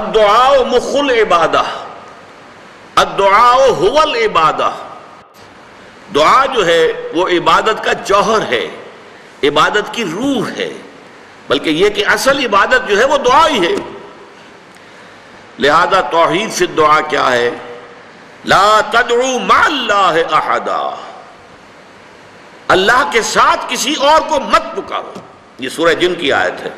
الدعاء مخ العبادہ، الدعاء هو العبادہ، دعا جو ہے وہ عبادت کا جوہر ہے، عبادت کی روح ہے، بلکہ یہ کہ اصل عبادت جو ہے وہ دعا ہی ہے۔ لہذا توحید فی الدعا کیا ہے؟ لا تدعو مع اللہ احدا، اللہ کے ساتھ کسی اور کو مت پکارو۔ یہ سورہ جن کی آیت ہے۔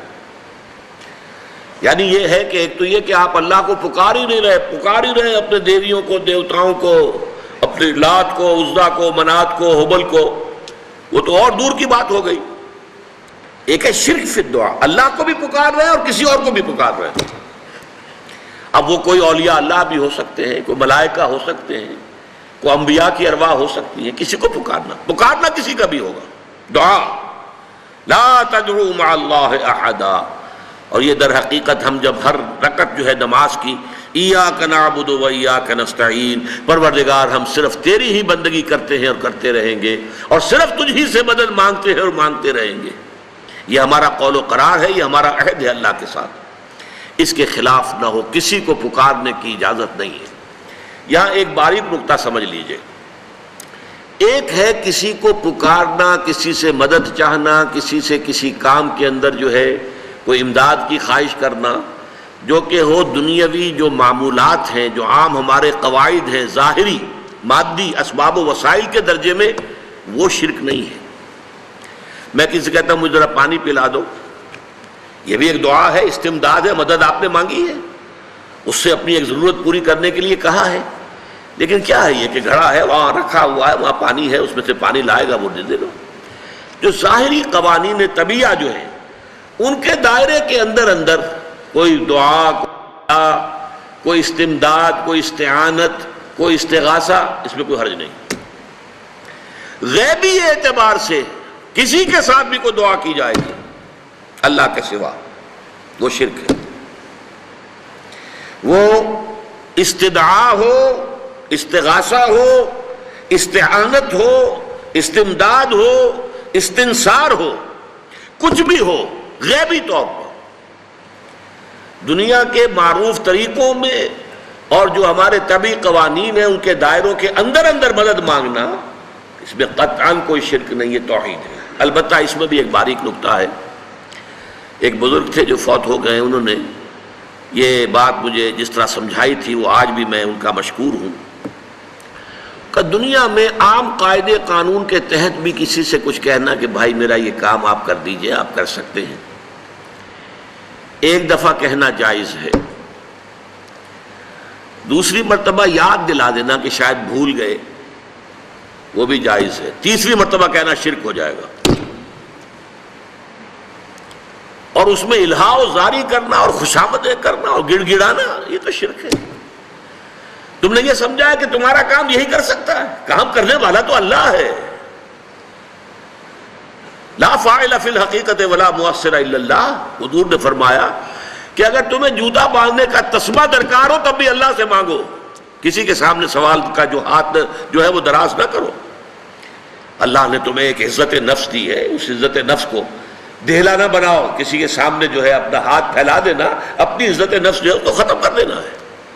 یعنی یہ ہے کہ ایک تو یہ کہ آپ اللہ کو پکار ہی رہے اپنے دیویوں کو، دیوتاؤں کو، اپنے لات کو، عزا کو، منات کو، حبل کو، وہ تو اور دور کی بات ہو گئی۔ ایک ہے شرک فی الدعا، اللہ کو بھی پکار رہے ہیں اور کسی اور کو بھی پکار رہے ہیں۔ اب وہ کوئی اولیاء اللہ بھی ہو سکتے ہیں، کوئی ملائکہ ہو سکتے ہیں، کوئی انبیاء کی ارواح ہو سکتی ہیں، کسی کو پکارنا کسی کا بھی ہوگا۔ دعا لا تدعو مع اللہ احدا، اور یہ در حقیقت ہم جب ہر رکعت جو ہے نماز کی ایاک نعبد و ایاک نستعین، پروردگار ہم صرف تیری ہی بندگی کرتے ہیں اور کرتے رہیں گے، اور صرف تجھ ہی سے مدد مانگتے ہیں اور مانگتے رہیں گے، یہ ہمارا قول و قرار ہے، یہ ہمارا عہد ہے اللہ کے ساتھ، اس کے خلاف نہ ہو، کسی کو پکارنے کی اجازت نہیں ہے۔ یہاں ایک باریک نکتہ سمجھ لیجئے، ایک ہے کسی کو پکارنا، کسی سے مدد چاہنا، کسی سے کسی کام کے اندر جو ہے کوئی امداد کی خواہش کرنا، جو کہ ہو دنیاوی جو معمولات ہیں، جو عام ہمارے قواعد ہیں، ظاہری مادی اسباب و وسائل کے درجے میں، وہ شرک نہیں ہے۔ میں کسی سے کہتا ہوں مجھے ذرا پانی پلا دو، یہ بھی ایک دعا ہے، استمداد ہے، مدد آپ نے مانگی ہے، اس سے اپنی ایک ضرورت پوری کرنے کے لیے کہا ہے، لیکن کیا ہے یہ کہ گھڑا ہے، وہاں رکھا ہوا ہے، وہاں پانی ہے، اس میں سے پانی لائے گا وہ دے دو۔ جو ظاہری قوانین طبیعہ جو ہیں ان کے دائرے کے اندر کوئی دعا، کوئی استمداد، کوئی استعانت، کوئی استغاثہ، اس میں کوئی حرج نہیں۔ غیبی اعتبار سے کسی کے ساتھ بھی کوئی دعا کی جائے گی اللہ کے سوا، وہ شرک ہے۔ وہ استدعا ہو، استغاثہ ہو، استعانت ہو، استمداد ہو، استنصار ہو، کچھ بھی ہو، غیبی طور پر دنیا کے معروف طریقوں میں اور جو ہمارے طبعی قوانین ہیں ان کے دائروں کے اندر مدد مانگنا، اس میں قطعاً کوئی شرک نہیں ہے، توحید ہے۔ البتہ اس میں بھی ایک باریک نکتہ ہے۔ ایک بزرگ تھے جو فوت ہو گئے، انہوں نے یہ بات مجھے جس طرح سمجھائی تھی وہ آج بھی میں ان کا مشکور ہوں، کہ دنیا میں عام قاعدے قانون کے تحت بھی کسی سے کچھ کہنا کہ بھائی میرا یہ کام آپ کر دیجئے، آپ کر سکتے ہیں، ایک دفعہ کہنا جائز ہے، دوسری مرتبہ یاد دلا دینا کہ شاید بھول گئے، وہ بھی جائز ہے، تیسری مرتبہ کہنا شرک ہو جائے گا۔ اور اس میں الہا و زاری کرنا اور خوشامدیں کرنا اور گڑ گڑانا، یہ تو شرک ہے۔ تم نے یہ سمجھا ہے کہ تمہارا کام یہی کر سکتا ہے، کام کرنے والا تو اللہ ہے۔ لا فاعل فی الحقیقت ولا مؤثر الا اللہ، حضور نے فرمایا کہ اگر تمہیں جوتا باندھنے کا تسمہ درکار ہو تب بھی اللہ سے مانگو، کسی کے سامنے سوال کا جو ہاتھ جو ہے وہ دراز نہ کرو۔ اللہ نے تمہیں ایک عزت نفس دی ہے، اس عزت نفس کو دہلا نہ بناؤ، کسی کے سامنے جو ہے اپنا ہاتھ پھیلا دینا، اپنی عزت نفس جو ہے اس کو ختم کر دینا ہے،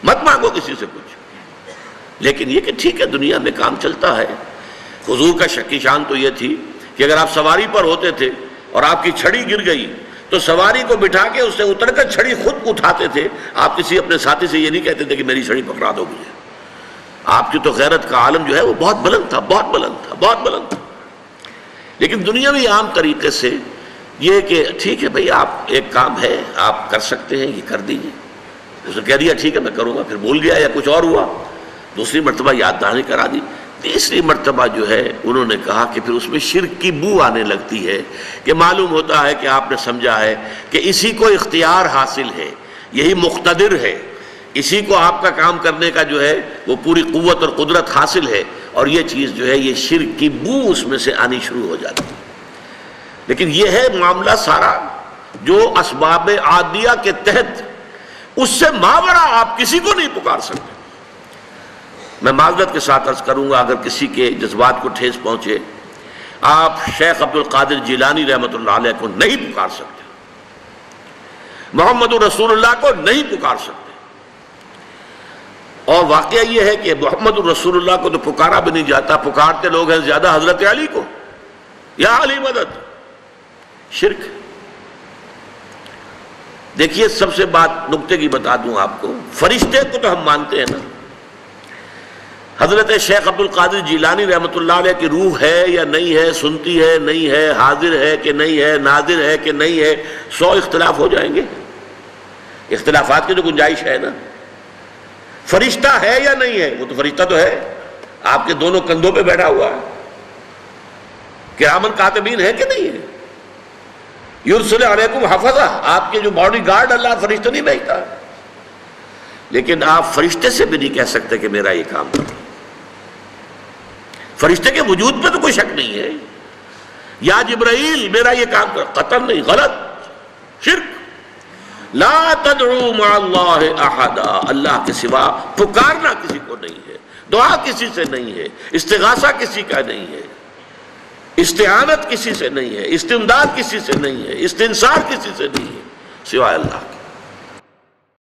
مت مانگو کسی سے کچھ۔ لیکن یہ کہ ٹھیک ہے دنیا میں کام چلتا ہے۔ حضور کا شکی شان تو یہ تھی کہ اگر آپ سواری پر ہوتے تھے اور آپ کی چھڑی گر گئی تو سواری کو بٹھا کے اس سے اتر کر چھڑی خود اٹھاتے تھے، آپ کسی اپنے ساتھی سے یہ نہیں کہتے تھے کہ میری چھڑی پکڑا دو مجھے۔ آپ کی تو غیرت کا عالم جو ہے وہ بہت بلند تھا، بہت بلند تھا، بہت بلند تھا۔ لیکن دنیاوی عام طریقے سے یہ کہ ٹھیک ہے بھئی آپ ایک کام ہے آپ کر سکتے ہیں، یہ کر دیجئے، اس نے کہہ دیا ٹھیک ہے میں کروں گا، پھر بھول گیا یا کچھ اور ہوا، دوسری مرتبہ یاد دہانی کرا دی، تیسری مرتبہ جو ہے انہوں نے کہا کہ پھر اس میں شرک کی بو آنے لگتی ہے، کہ معلوم ہوتا ہے کہ آپ نے سمجھا ہے کہ اسی کو اختیار حاصل ہے، یہی مقتدر ہے، اسی کو آپ کا کام کرنے کا جو ہے وہ پوری قوت اور قدرت حاصل ہے، اور یہ چیز جو ہے یہ شرک کی بو اس میں سے آنی شروع ہو جاتی ہے۔ لیکن یہ ہے معاملہ سارا جو اسباب عادیہ کے تحت، اس سے ماورا آپ کسی کو نہیں پکار سکتے۔ میں معذرت کے ساتھ عرض کروں گا اگر کسی کے جذبات کو ٹھیس پہنچے، آپ شیخ عبد القادر جیلانی رحمۃ اللہ علیہ کو نہیں پکار سکتے، محمد رسول اللہ کو نہیں پکار سکتے، اور واقعہ یہ ہے کہ محمد الرسول اللہ کو تو پکارا بھی نہیں جاتا، پکارتے لوگ ہیں زیادہ حضرت علی کو، یا علی مدد، شرک۔ دیکھیے سب سے بات نکتے کی بتا دوں آپ کو، فرشتے کو تو ہم مانتے ہیں نا، حضرت شیخ عبد القادر جیلانی رحمۃ اللہ علیہ کی روح ہے یا نہیں ہے، سنتی ہے نہیں ہے، حاضر ہے کہ نہیں ہے، ناظر ہے کہ نہیں ہے، 100 اختلاف ہو جائیں گے، اختلافات کی تو گنجائش ہے نا۔ فرشتہ ہے یا نہیں ہے، وہ تو فرشتہ تو ہے، آپ کے دونوں کندھوں پہ بیٹھا ہوا ہے، کرامن کاتبین ہے کہ نہیں ہے، یرسل علیکم حفظہ، آپ کے جو باڈی گارڈ اللہ فرشتہ نہیں بھیجتا، لیکن آپ فرشتے سے بھی نہیں کہہ سکتے کہ میرا یہ کام کرو۔ فرشتے کے وجود پہ تو کوئی شک نہیں ہے، یا جبرائیل میرا یہ کام کرو، قطعاً نہیں، غلط، شرک۔ لا تدعو مع اللہ احدا، اللہ کے سوا پکارنا کسی کو نہیں ہے، دعا کسی سے نہیں ہے، استغاثہ کسی کا نہیں ہے، استعانت کسی سے نہیں ہے، استمداد کسی سے نہیں ہے، استنصار کسی سے نہیں ہے، سوائے اللہ کے۔